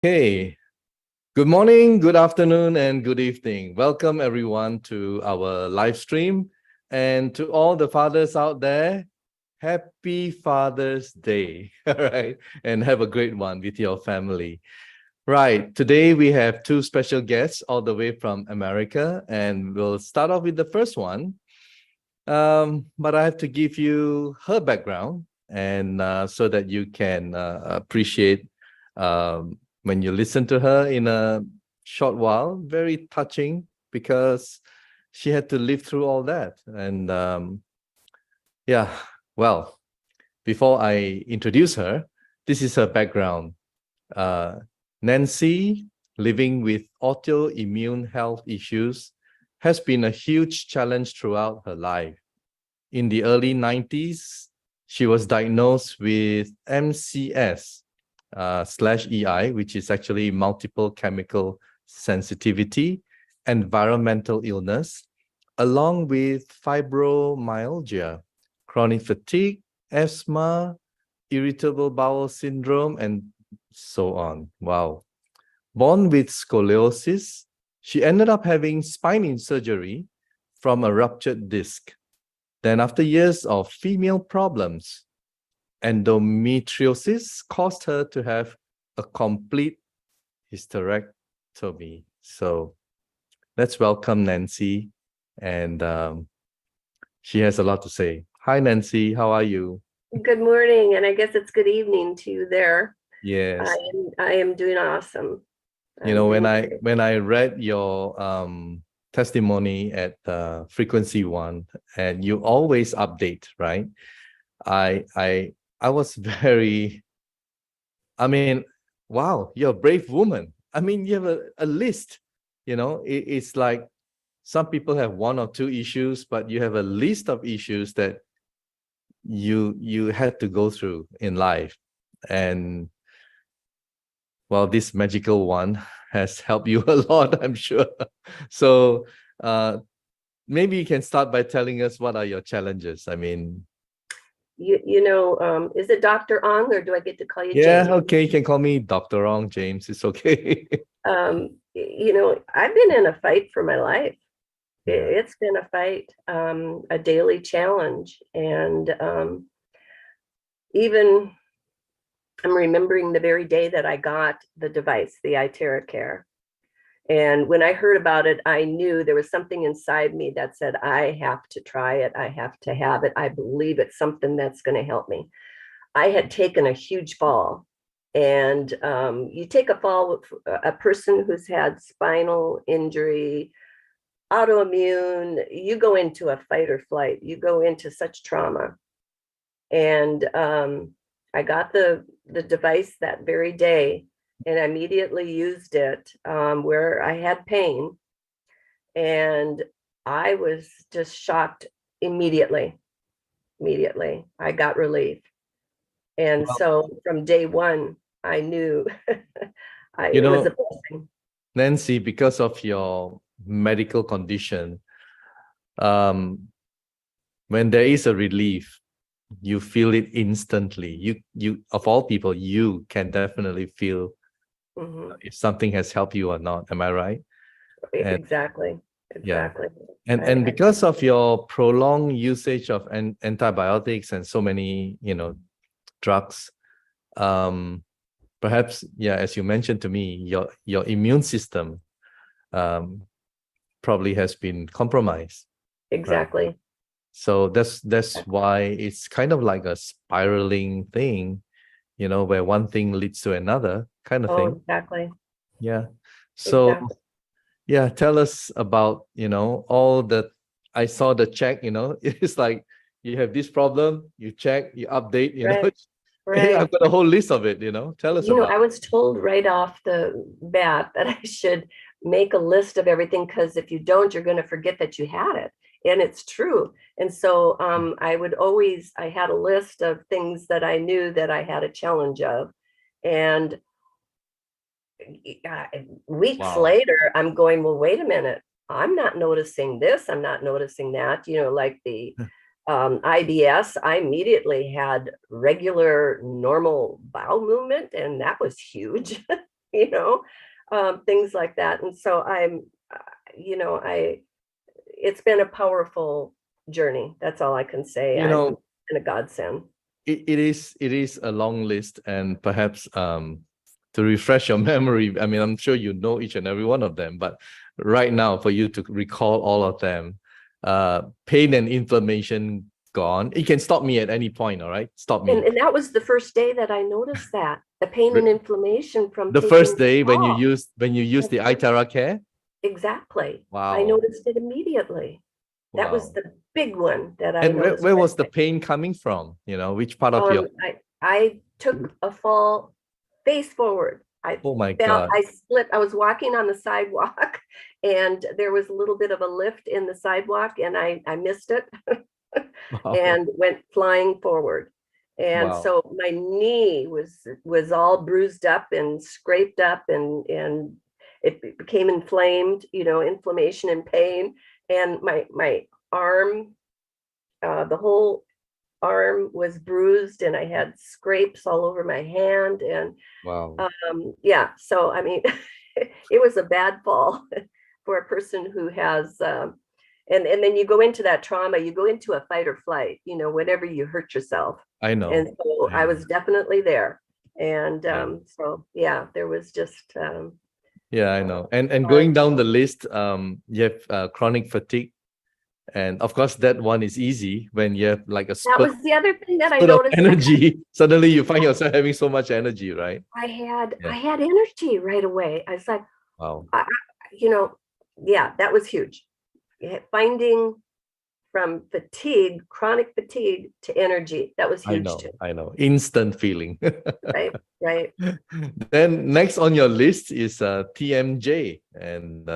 Hey, good morning, good afternoon, and good evening. Welcome everyone to our live stream. And to all the fathers out there, happy Father's Day. All right. And have a great one with your family. Right. Today we have two special guests all the way from America, and we'll start off with the first one. But I have to give you her background and so that you can appreciate when you listen to her in a short while. Very touching because she had to live through all that. And yeah, well, before I introduce her, this is her background. Nancy, living with autoimmune health issues, has been a huge challenge throughout her life. In the early 90s, she was diagnosed with MCS / EI, which is actually multiple chemical sensitivity, environmental illness, along with fibromyalgia, chronic fatigue, asthma, irritable bowel syndrome, and so on. Wow. Born with scoliosis, she ended up having spine surgery from a ruptured disc. Then after years of female problems, endometriosis caused her to have a complete hysterectomy. So let's welcome Nancy. And she has a lot to say. Hi, Nancy. How are you? Good morning, and I guess it's good evening to you there. Yes. I am doing awesome. You know, when I read your testimony at Frequency One, and you always update, right? I was very, I mean, wow, you're a brave woman. I mean, you have a list, it's like some people have one or two issues, but you have a list of issues that you had to go through in life. And well, this magical one has helped you a lot, I'm sure. So maybe you can start by telling us what are your challenges. I mean, is it Dr. Ong, or do I get to call you yeah, James? okay, you can call me Dr. Ong, James. It's okay. I've been in a fight for my life. Yeah. It's been a fight, a daily challenge. And even I'm remembering the very day that I got the device, the ITeraCare. And when I heard about it, I knew there was something inside me that said, I have to try it. I have to have it. I believe it's something that's going to help me. I had taken a huge fall. And you take a fall with a person who's had spinal injury, autoimmune, you go into a fight or flight. You go into such trauma. And I got the device that very day, and I immediately used it where I had pain. And I was just shocked immediately. Immediately, I got relief. And so from day one, I knew it was a blessing. Nancy, because of your medical condition, when there is a relief, you feel it instantly. You of all people, you can definitely feel if something has helped you or not. Am I right? Exactly. Yeah. And because of your prolonged usage of antibiotics and so many, drugs, perhaps, yeah, as you mentioned to me, your immune system probably has been compromised. Exactly. Right? So that's why it's kind of like a spiraling thing, where one thing leads to another kind of thing. Exactly. Yeah. So exactly. yeah, tell us about, all the, I saw the check, it's like you have this problem, you check, you update, Right. I've got a whole list of it, tell us about I was told right off the bat that I should make a list of everything, because if you don't, you're going to forget that you had it. And it's true. And so I had a list of things that I knew that I had a challenge of. And weeks later, I'm going, well, wait a minute. I'm not noticing this. I'm not noticing that, like the IBS, I immediately had regular, normal bowel movement, and that was huge. you know, things like that. And so it's been a powerful journey. That's all I can say. I'm in a godsend. It is a long list, and perhaps to refresh your memory, I mean, I'm sure you know each and every one of them, but right now for you to recall all of them, pain and inflammation gone. You can stop me at any point, all right? Stop me. And that was the first day that I noticed that the pain and inflammation from the taking first day when you off. used the ITeraCare. Exactly. Wow. I noticed it immediately. That was Wow. the big one that I And noticed. where was the pain coming from? Which part of your? I took a fall face forward. Oh my fell, God. I slipped. I was walking on the sidewalk and there was a little bit of a lift in the sidewalk and I missed it Wow. and went flying forward. And Wow. so my knee was all bruised up and scraped up and it became inflamed, inflammation and pain. And my arm, the whole arm was bruised and I had scrapes all over my hand. And Wow. yeah, so I mean, it was a bad fall for a person who has, and then you go into that trauma, you go into a fight or flight, whenever you hurt yourself. I know. And so I was definitely there. And Yeah. so, yeah, there was just. Yeah, I know. And going down the list, you have chronic fatigue. And of course, that one is easy when you have like a That spurt, was the other thing that I spurt of noticed. energy. Suddenly you find yourself having so much energy, right? I had Yeah. energy right away. I was like, Wow. yeah, that was huge. Finding from fatigue, chronic fatigue to energy, that was huge too. I know. Instant feeling. Right. Then next on your list is TMJ. And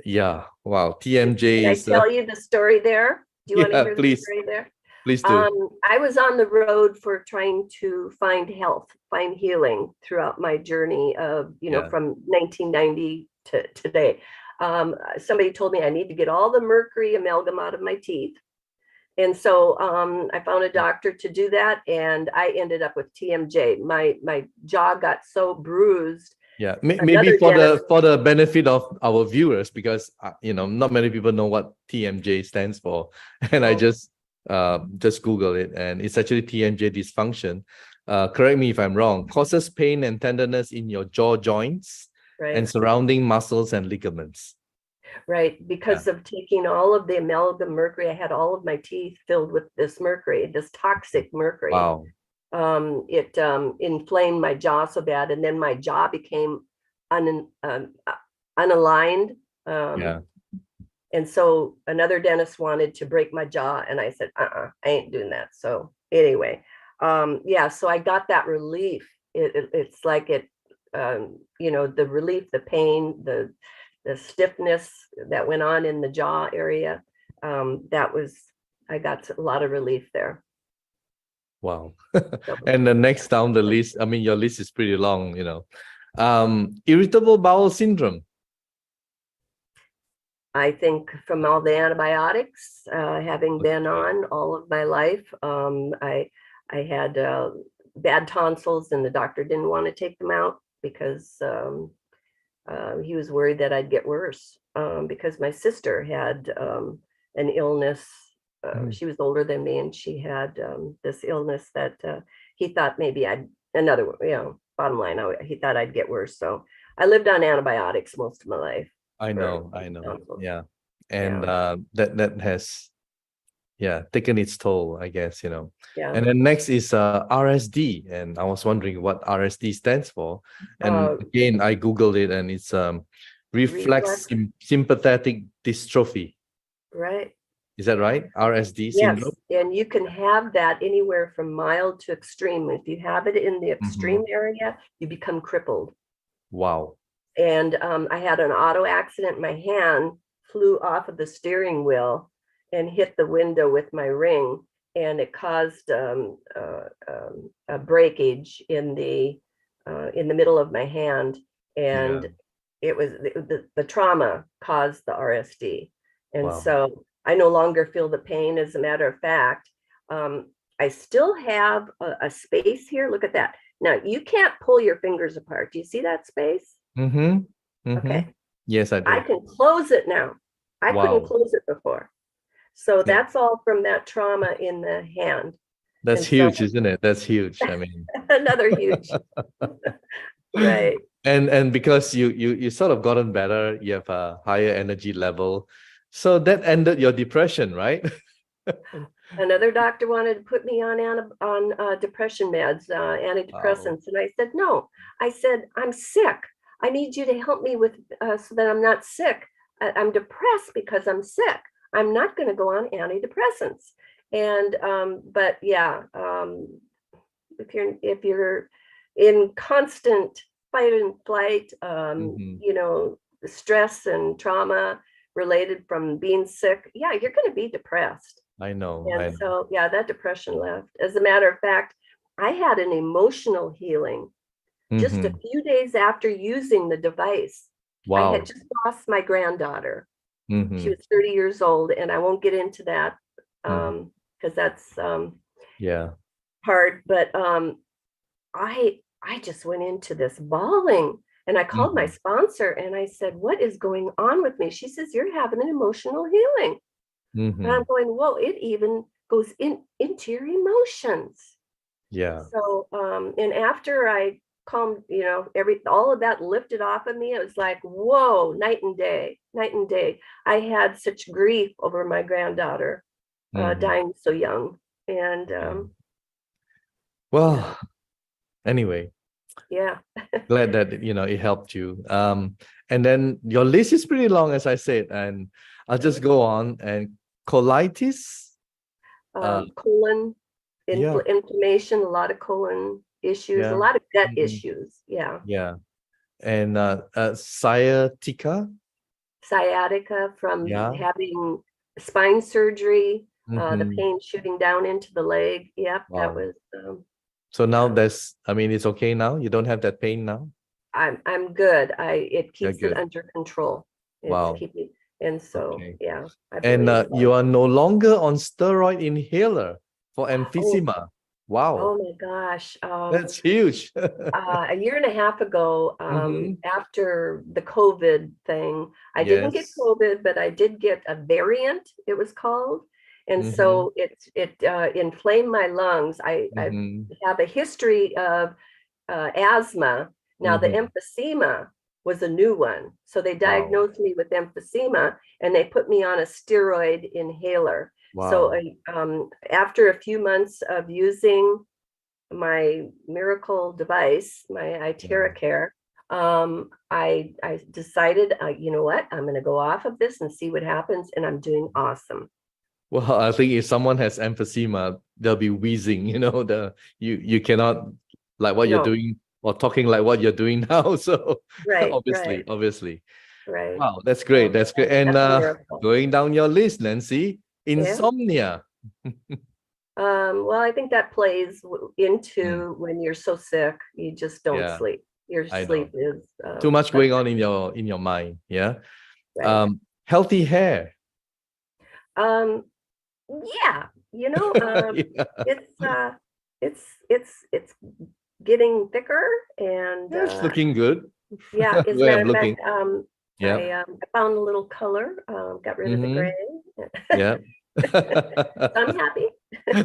yeah, wow. TMJ Can I is tell you the story there? Do you want to yeah, hear please. the story there? Please do. I was on the road for trying to find health, find healing throughout my journey of, from 1990 to today. Somebody told me I need to get all the mercury amalgam out of my teeth. And so I found a doctor to do that, and I ended up with TMJ. My jaw got so bruised. Yeah, maybe for the benefit of our viewers, because not many people know what TMJ stands for, and I just Google it, and it's actually TMJ dysfunction. Correct me if I'm wrong. Causes pain and tenderness in your jaw joints and surrounding muscles and ligaments. Right, because of taking all of the amalgam mercury, I had all of my teeth filled with this mercury, this toxic mercury. Wow. It inflamed my jaw so bad, and then my jaw became unaligned. And so another dentist wanted to break my jaw, and I said, I ain't doing that. So anyway, yeah, so I got that relief. It's like the relief, the pain, the stiffness that went on in the jaw area. I got a lot of relief there. Wow. And the next down the list, I mean, your list is pretty long, irritable bowel syndrome. I think from all the antibiotics, having been on all of my life, I had bad tonsils, and the doctor didn't want to take them out because he was worried that I'd get worse, because my sister had an illness. She was older than me, and she had this illness that he thought maybe bottom line, he thought I'd get worse. So I lived on antibiotics most of my life. I know. Yeah. And that has taken its toll, I guess, Yeah. And then next is RSD, and I was wondering what RSD stands for. And again, I Googled it, and it's reflex sympathetic dystrophy. Right. Is that right? RSD syndrome? Yes, and you can have that anywhere from mild to extreme. If you have it in the extreme area, you become crippled. Wow. And I had an auto accident. My hand flew off of the steering wheel and hit the window with my ring, and it caused a breakage in the middle of my hand, and it was the trauma caused the RSD, and so I no longer feel the pain. As a matter of fact, I still have a space here. Look at that. Now you can't pull your fingers apart. Do you see that space? Mm-hmm. Mm-hmm. Okay. Yes, I I do. can close it now. I couldn't Wow. close it before. So Yeah. that's all from that trauma in the hand. That's And so huge, isn't it? That's huge. I mean, another huge, right. and because you sort of gotten better, you have a higher energy level. So that ended your depression, right? Another doctor wanted to put me on depression meds, Wow. antidepressants, and I said no. I said I'm sick. I need you to help me with so that I'm not sick. I'm depressed because I'm sick. I'm not going to go on antidepressants. And but yeah, if you're in constant fight and flight, Mm-hmm. you know, stress and trauma related from being sick, yeah, you're going to be depressed. I know. And so, yeah, that depression left. As a matter of fact, I had an emotional healing just a Mm-hmm. few days after using the device. I had Wow. just lost my granddaughter. She Mm-hmm. was 30 years old, and I won't get into that Mm-hmm. because that's Yeah. hard. But I just went into this bawling, and I called my Mm-hmm. sponsor and I said, "What is going on with me?" She says, "You're having an emotional healing." And Mm-hmm. I'm going, whoa, it even goes into your emotions. Yeah. So, and after I calmed, you know, all of that lifted off of me, it was like, whoa, night and day, night and day. I had such grief over my granddaughter Mm-hmm. dying so young. And Yeah. yeah, Well, anyway, yeah. glad that it helped you. And then your list is pretty long, as I said, and I'll just go on. And colitis, Colon yeah, inflammation, a lot of colon issues, a yeah, lot of gut mhm, issues. Yeah. yeah, and sciatica, Sciatica from yeah. having spine surgery, the Mm-hmm. pain shooting down into the leg. Yep, that Wow. was. So now Um, I mean, it's okay now. You don't have that pain now. I'm good. It Yeah, keeps it good. under control. It's Wow. keeping, and so Okay. yeah, I And believe. you are no longer on steroid inhaler for Oh, emphysema. Wow, oh my gosh. that's huge. A year and a half ago, Mm-hmm. after the COVID thing, I didn't get Yes. COVID, but I did get a variant, it was called. And Mm-hmm. so it inflamed my lungs. I Mm-hmm. have a history of asthma. Now, the Mm-hmm. emphysema was a new one. So they Wow. diagnosed me with emphysema and they put me on a steroid inhaler. So Wow. after a few months of using my miracle device, my Yeah. ITeraCare, I decided, you know what, I'm going to go off of this and see what happens, and I'm doing awesome. Well, I think if someone has emphysema, they'll be wheezing, you cannot like what you're No, doing or talking like what you're doing now. So right, obviously, right, obviously. right. Wow, that's great. So That's great. And that's a miracle. going down your list, Nancy, Yeah. insomnia. Well, I think that plays Mm, into when you're so sick, you just don't yeah, sleep. Your I know. sleep is Too much going on affected, in your mind. Yeah. right? Healthy hair. Um, yeah, Yeah. it's it's getting thicker, and It's looking good. yeah. As a Way matter of of fact, looking. Yeah. I found a little color, got rid of the Mm-hmm. gray. Yeah. So I'm happy.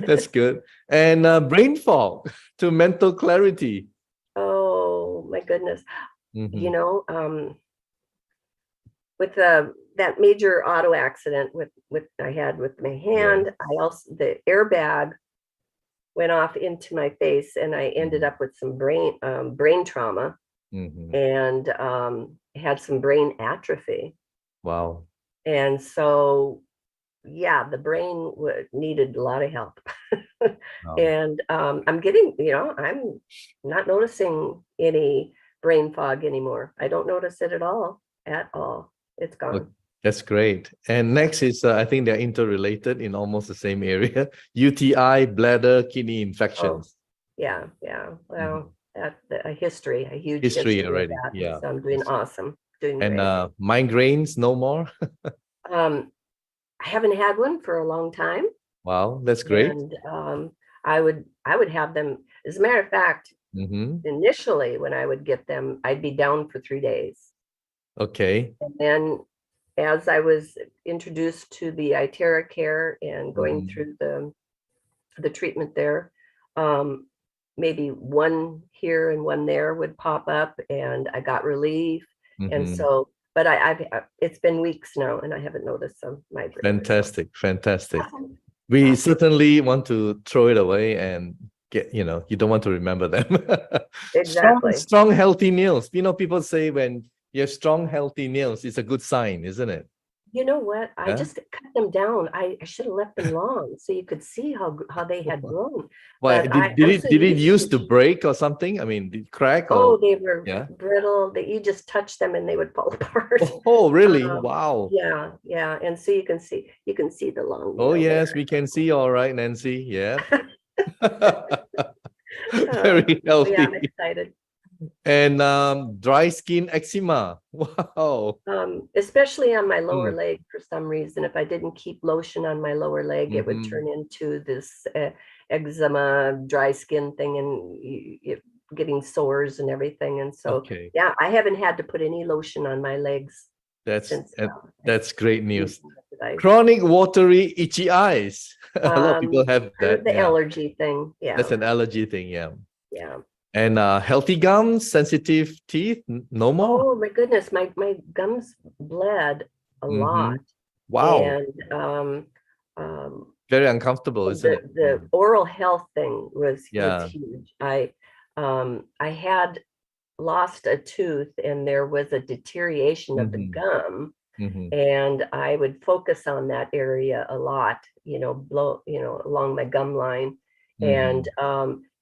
That's good. And brain fog to mental clarity. Oh my goodness. You Mm-hmm. know, with that major auto accident with I had with my Yes. hand, I also the airbag went off into my face, and I ended Mm-hmm. up with some brain trauma, Mm-hmm. and had some brain atrophy. Wow. And so, yeah, the brain needed a lot of help. Wow. And I'm not noticing any brain fog anymore. I don't notice it at all, at all. It's Look, gone. that's great. And Yeah. next is, I think they're interrelated in almost the same area. UTI, bladder, kidney Oh, infections. yeah, yeah. Mhm. Well, a huge History history of already. that. And Yeah. so I'm doing History. awesome, doing And great. migraines, no more. Um, I haven't had one for a long time. Wow, that's great. And I would have them. As a matter of fact, initially when I would get them, I'd be down for 3 days. Okay. And then as I was introduced to the ITeraCare and going through the treatment there, maybe one here and one there would pop up, and I got relief. And so, but I've it's been weeks now, and I haven't noticed some migraine. Fantastic, fantastic. We certainly want to throw it away and get, you don't want to remember them. Exactly. Strong, healthy nails. People say when you have strong, healthy nails, it's a good sign, isn't it? You know what? I just cut them down. I should have left them long so you could see how they had grown. Why did it used to break or something? I mean, did it crack? Oh, they were brittle. That you just touch them and they would fall apart. Oh, really? Wow. Yeah. And so you can see the long. Oh, yes, we can see. All right, Nancy. Yeah. Very healthy. Yeah, I'm excited. And dry skin eczema. Wow. Especially on my lower leg for some reason. If I didn't keep lotion on my lower leg, it would turn into this eczema, dry skin thing, and getting sores and everything. And so, yeah, I haven't had to put any lotion on my legs. That's great news. Chronic watery itchy eyes. A lot of people have that. The allergy thing. Yeah. That's an allergy thing. Yeah. Yeah. And healthy gums, sensitive teeth, no more? Oh my goodness, my gums bled a lot. Wow. And very uncomfortable, isn't it? The oral health thing was huge. I had lost a tooth and there was a deterioration of the gum. And I would focus on that area a lot, along my gum line. And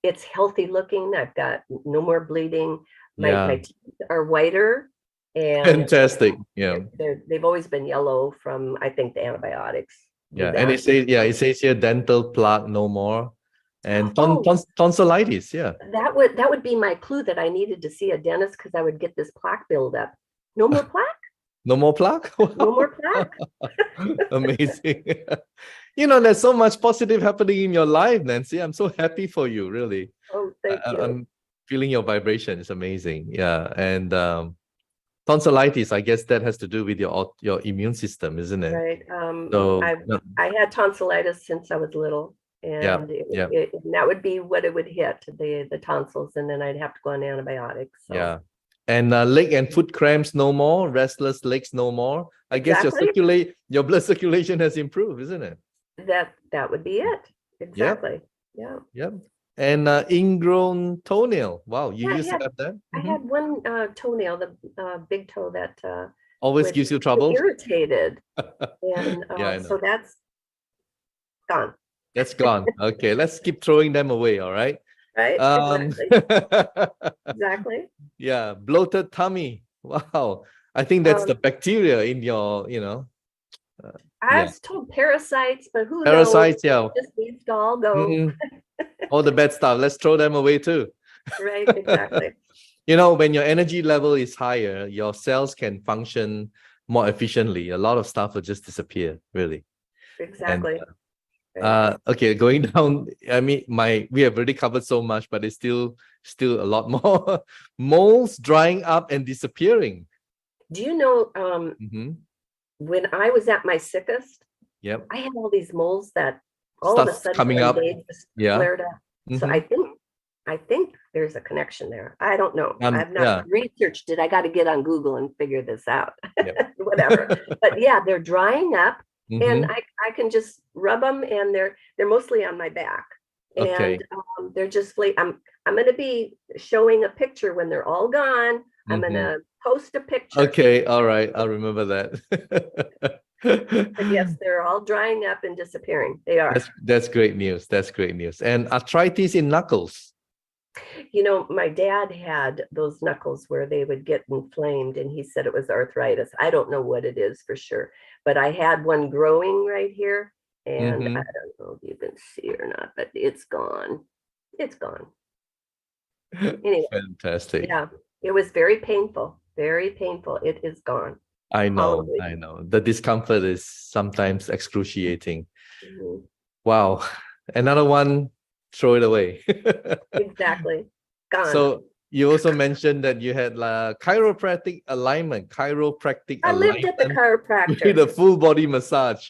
it's healthy looking. I've got no more bleeding. My teeth are whiter. And fantastic. Yeah. They've always been yellow from, I think, the antibiotics. Yeah. And it says here dental plaque no more. And tonsillitis. Yeah. That would be my clue that I needed to see a dentist, because I would get this plaque buildup. No more plaque? No more plaque? No more plaque. Amazing. There's so much positive happening in your life, Nancy. I'm so happy for you, really. Oh, thank you. I'm feeling your vibration. It's amazing. Yeah. And tonsillitis, I guess that has to do with your immune system, isn't it? Right. So I had tonsillitis since I was little. And that would be what it would hit, the tonsils, and then I'd have to go on antibiotics. So. Yeah. And leg and foot cramps no more, restless legs no more. I guess your blood circulation has improved, isn't it? That would be it. Exactly. Yeah. Yep. And ingrown toenail. Wow, you used to have that? I had one toenail, the big toe that always gives you trouble. Irritated. And so that's gone. That's gone. Okay, let's keep throwing them away, all right? Right. Exactly. Yeah, bloated tummy. Wow. I think that's the bacteria in your, I was told parasites, but who parasites, knows? It just needs to all go. All the bad stuff. Let's throw them away too. Right, exactly. When your energy level is higher, your cells can function more efficiently. A lot of stuff will just disappear, really. Exactly. Okay, going down. I mean, we have already covered so much, but it's still a lot more. Moles drying up and disappearing. Do you know? When I was at my sickest, I had all these moles that all of a sudden coming up, just flared up. So I think there's a connection there. I don't know. I've not researched it. I got to get on Google and figure this out. Whatever. But yeah, they're drying up. And I can just rub them, and they're mostly on my back, and they're just I'm going to be showing a picture when they're all gone. I'm going to post a picture. Okay, all right, I'll remember that. But yes, they're all drying up and disappearing. They are. That's great news. That's great news. And arthritis in knuckles. My dad had those knuckles where they would get inflamed, and he said it was arthritis. I don't know what it is for sure, but I had one growing right here, and I don't know if you can see or not, but it's gone. It's gone. Anyway, fantastic. Yeah, it was very painful. Very painful. It is gone. I know. The discomfort is sometimes excruciating. Wow. Another one, throw it away. Exactly. gone. So you also mentioned that you had chiropractic alignment, I lived at the with chiropractor. a full body massage.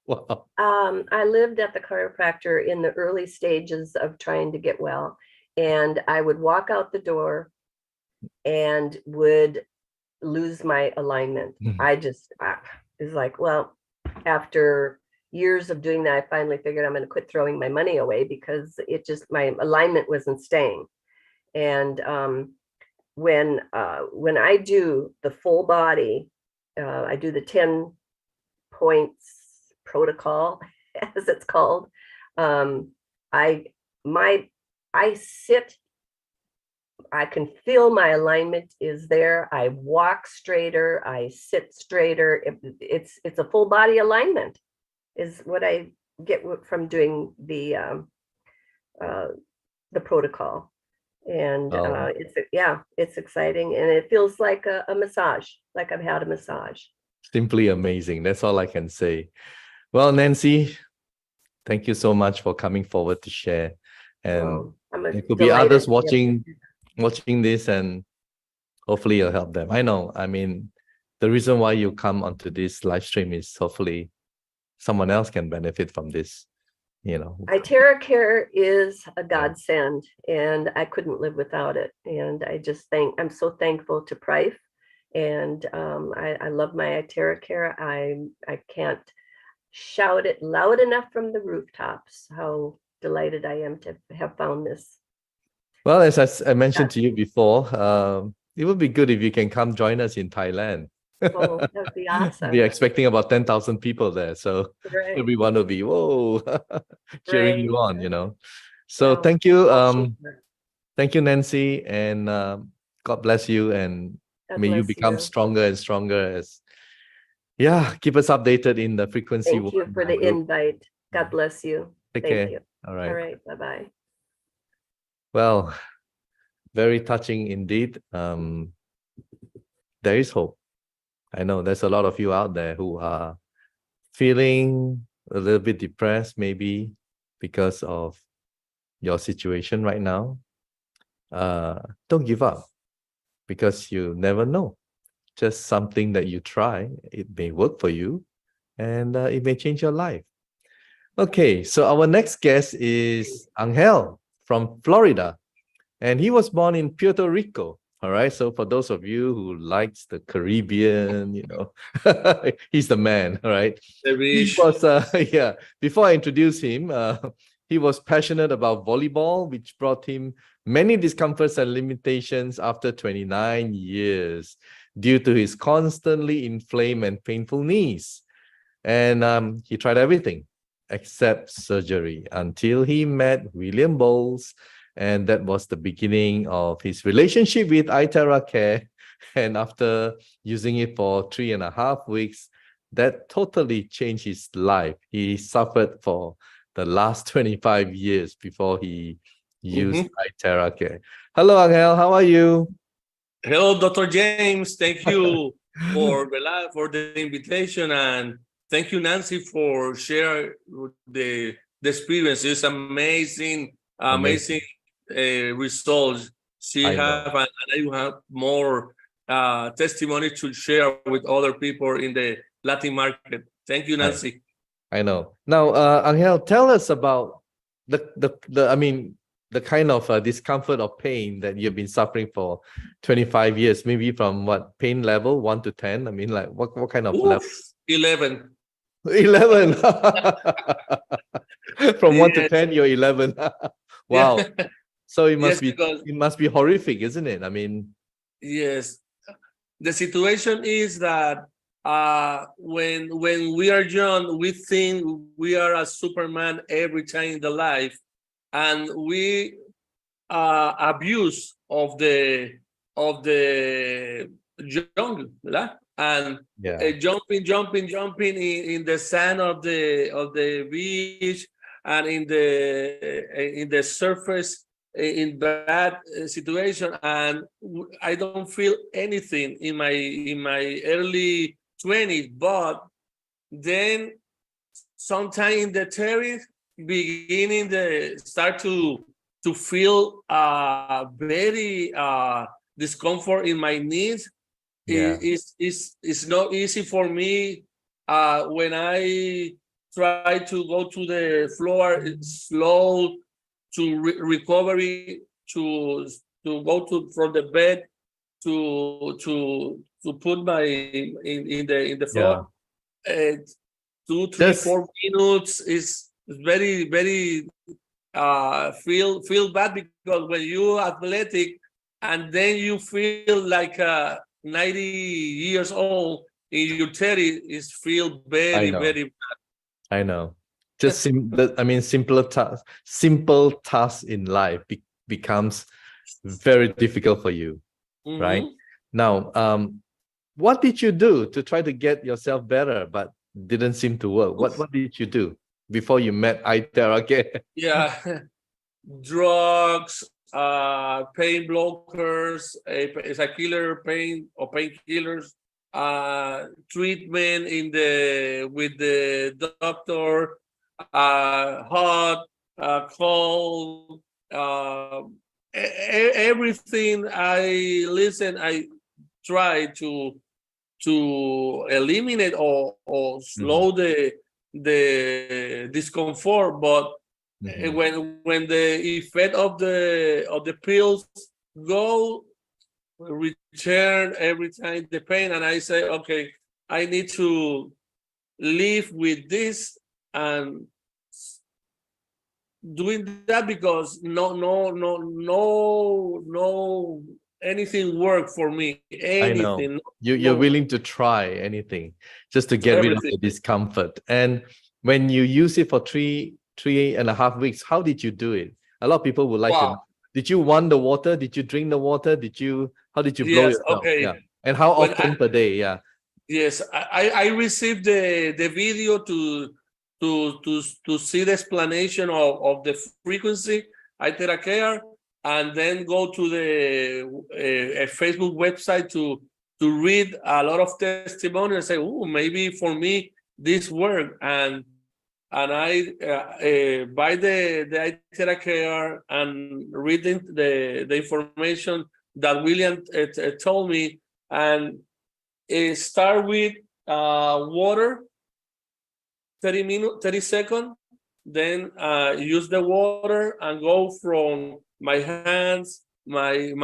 Wow. I lived at the chiropractor in the early stages of trying to get well. And I would walk out the door and would lose my alignment. I just, it was like, well, after years of doing that, I finally figured I'm going to quit throwing my money away because my alignment wasn't staying. And when I do the full body, I do the 10 points protocol, as it's called. I sit, I can feel my alignment is there. I walk straighter, I sit straighter. It's a full body alignment is what I get from doing the protocol. And it's exciting, and it feels like a massage, like I've had a massage. Simply amazing. That's all I can say. Well, Nancy, thank you so much for coming forward to share. And there could be others watching this, and hopefully you'll help them. I know. I mean, the reason why you come onto this live stream is hopefully someone else can benefit from this. ITeraCare is a godsend, and I couldn't live without it. And I'm so thankful to Prife, and I love my ITeraCare. I can't shout it loud enough from the rooftops how delighted I am to have found this. Well, as I mentioned to you before, it would be good if you can come join us in Thailand. Oh, that would be awesome. We're expecting about 10,000 people there. So everyone will be, whoa, cheering you on, So thank you. Thank you, Nancy. And God bless you. And may you become stronger and stronger keep us updated in the frequency. Thank you for the invite. God bless you. Take care. You. All right. All right. Bye-bye. Well, very touching indeed. There is hope. I know there's a lot of you out there who are feeling a little bit depressed, maybe because of your situation right now. Don't give up, because you never know. Just something that you try, it may work for you, and it may change your life. Okay, so our next guest is Angel from Florida, and he was born in Puerto Rico. All right, so for those of you who likes the Caribbean, he's the man. All right, he was before I introduce him, he was passionate about volleyball, which brought him many discomforts and limitations after 29 years due to his constantly inflamed and painful knees. And he tried everything except surgery until he met William Bowles. And that was the beginning of his relationship with ITeraCare. And after using it for 3.5 weeks, that totally changed his life. He suffered for the last 25 years before he used ITeraCare. Hello, Angel. How are you? Hello, Dr. James. Thank you for the invitation, and thank you, Nancy, for sharing the experience. It's amazing results she have, and I have more testimony to share with other people in the Latin market. Thank you, Nancy. I know. Now, Angel, tell us about the kind of discomfort or pain that you've been suffering for 25 years, maybe from what pain level 1 to 10? I mean, like what kind of level? 11. 11. From 1 to 10, you're 11. Wow. So it must be horrific, isn't it? I mean, yes. The situation is that when we are young, we think we are a Superman every time in the life, and we abuse of the jungle, and jumping in the sand of the beach, and in the surface in bad situation, and I don't feel anything in my early 20s, but then sometime in the 30s, beginning start to to feel very discomfort in my knees. Yeah. It's not easy for me when I try to go to the floor. It's slow to recovery to go to from the bed to put my in the floor. 2, 3, Just 4 minutes is very feel bad, because when you athletic and then you feel like 90 years old in your 30, is feel I know. very I know. Just simple tasks in life becomes very difficult for you, right? Now, what did you do to try to get yourself better, but didn't seem to work? What did you do before you met ITeraCare? Yeah. Drugs, pain blockers, it's a killer pain or painkillers, treatment with the doctor, hot, cold, everything. I try to eliminate or slow the discomfort, but when the effect of the pills go, return every time the pain, and I say, okay, I need to live with this and doing that, because no anything work for me. Anything. I know. You're willing to try anything just to get rid of the discomfort. And when you use it for 3.5 weeks, how did you do it? A lot of people would like to know. Did you want the water? Did you drink the water? How did you blow yourself? Okay. Yeah. And how often per day? Yeah. Yes, I received the video to see the explanation of the frequency, ITeraCare, and then go to the Facebook website to read a lot of testimony and say, oh, maybe for me this work, and I buy the ITeraCare and reading the information that William told me, and start with water, 30 seconds, then use the water and go from my hands, my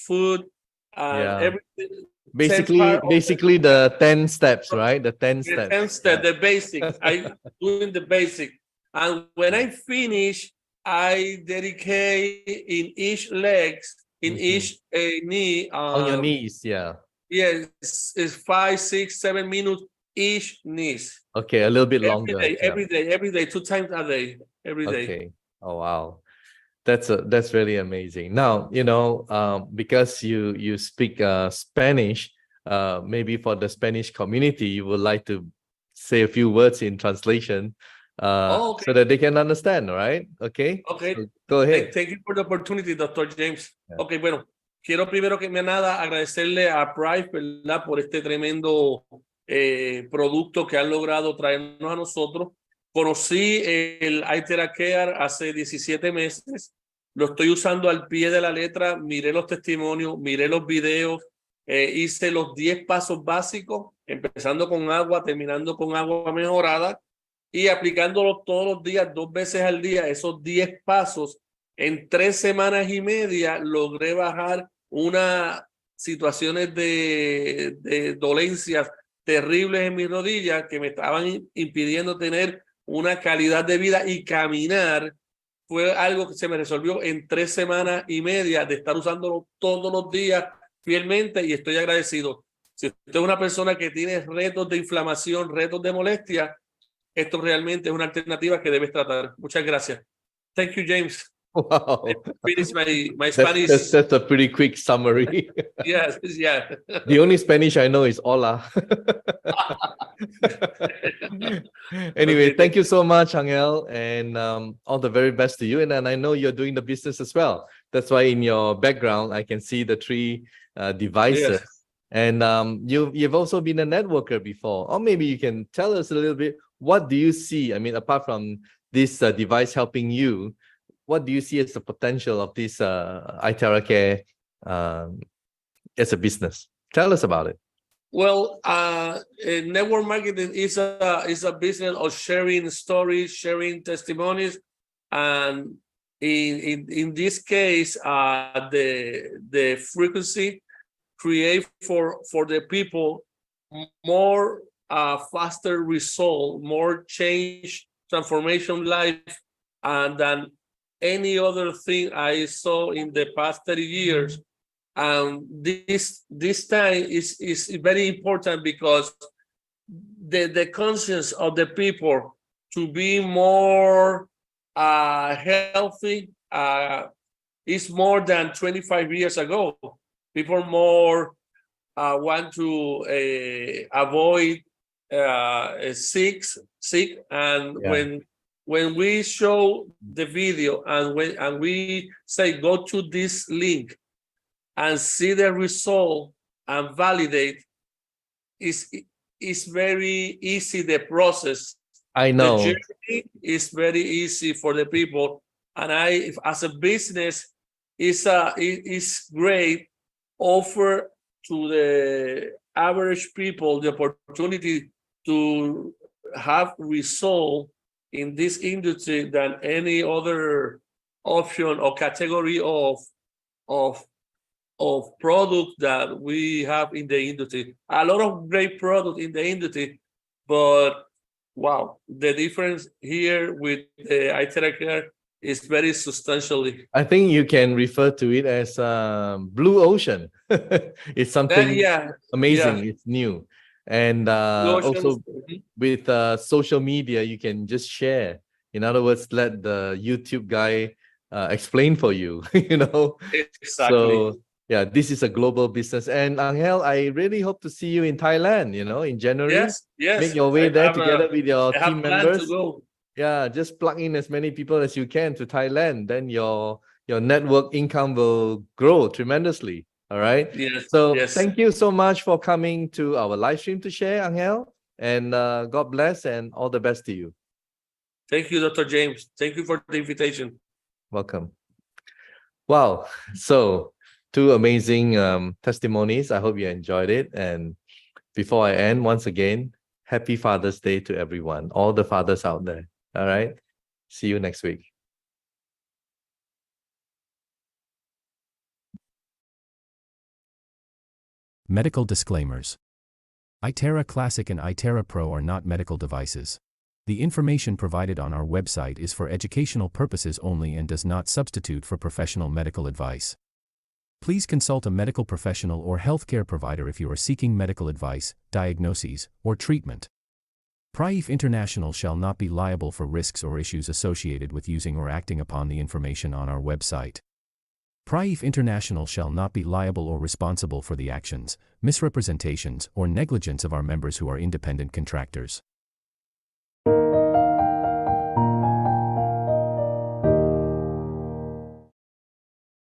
foot, everything. Basically the 10 steps, right? The 10 steps. The 10 steps, the basics. I doing the basic. And when I finish, I dedicate in each legs, in each knee. On your knees, yeah. Yes, it's 5, 6, 7 minutes each knees. Okay, a little bit longer. Every day, 2 times a day, every day. Okay. Oh wow, that's really amazing. Now because you speak Spanish, maybe for the Spanish community, you would like to say a few words in translation, so that they can understand, right? Okay. Okay. So go ahead. Thank you for the opportunity, Dr. James. Okay, bueno. Quiero primero que nada agradecerle a Prife, ¿verdad?, por este tremendo producto que han logrado traernos a nosotros. Conocí el ITeraCare hace 17 meses. Lo estoy usando al pie de la letra. Miré los testimonios, miré los videos, hice los 10 pasos básicos, empezando con agua, terminando con agua mejorada y aplicándolo todos los días, 2 veces al día. Esos 10 pasos, en 3 semanas y media logré bajar unas situaciones de dolencias terribles en mis rodillas que me estaban impidiendo tener una calidad de vida y caminar. Fue algo que se me resolvió en 3 semanas y media de estar usándolo todos los días fielmente, y estoy agradecido. Si usted es una persona que tiene retos de inflamación, retos de molestia, esto realmente es una alternativa que debes tratar. Muchas gracias. Thank you, James. Wow. Finish my Spanish. That's a pretty quick summary. Yes, yeah. The only Spanish I know is hola. Anyway, thank you so much, Angel, and all the very best to you. And I know you're doing the business as well. That's why in your background, I can see the 3 devices. Yes. And you've also been a networker before. Or maybe you can tell us a little bit, what do you see? I mean, apart from this device helping you, what do you see as the potential of this ITeraCare as a business? Tell us about it. Well, network marketing is a business of sharing stories, sharing testimonies, and in this case, the frequency create for the people more faster result, more change, transformation life, than any other thing I saw in the past 30 years. And this time is very important because the conscience of the people to be more healthy is more than 25 years ago. People more want to avoid sick, and when we show the video and we say go to this link and see the result and validate, is very easy, the process. I know. The journey is very easy for the people. And as a business, is great offer to the average people the opportunity to have result in this industry than any other option or category of product that we have in the industry. A lot of great product in the industry, but wow, the difference here with the ITeraCare is very substantially. I think you can refer to it as blue ocean. It's something amazing. Yeah. It's new. And also with social media, you can just share. In other words, let the YouTube guy explain for you, you know. Exactly. So yeah, this is a global business. And Angel, I really hope to see you in Thailand, you know, in January. Yes. Make your way there together with your team members. To go. Yeah, just plug in as many people as you can to Thailand. Then your network income will grow tremendously. All right. Yes. So thank you so much for coming to our live stream to share, Angel. And God bless and all the best to you. Thank you, Dr. James. Thank you for the invitation. Welcome. Wow. So 2 amazing testimonies. I hope you enjoyed it. And before I end, once again, happy Father's Day to everyone, all the fathers out there. All right. See you next week. Medical disclaimers. ITera Classic and ITera Pro are not medical devices. The information provided on our website is for educational purposes only and does not substitute for professional medical advice. Please consult a medical professional or healthcare provider if you are seeking medical advice, diagnoses, or treatment. Prife International shall not be liable for risks or issues associated with using or acting upon the information on our website. Prife International shall not be liable or responsible for the actions, misrepresentations, or negligence of our members who are independent contractors.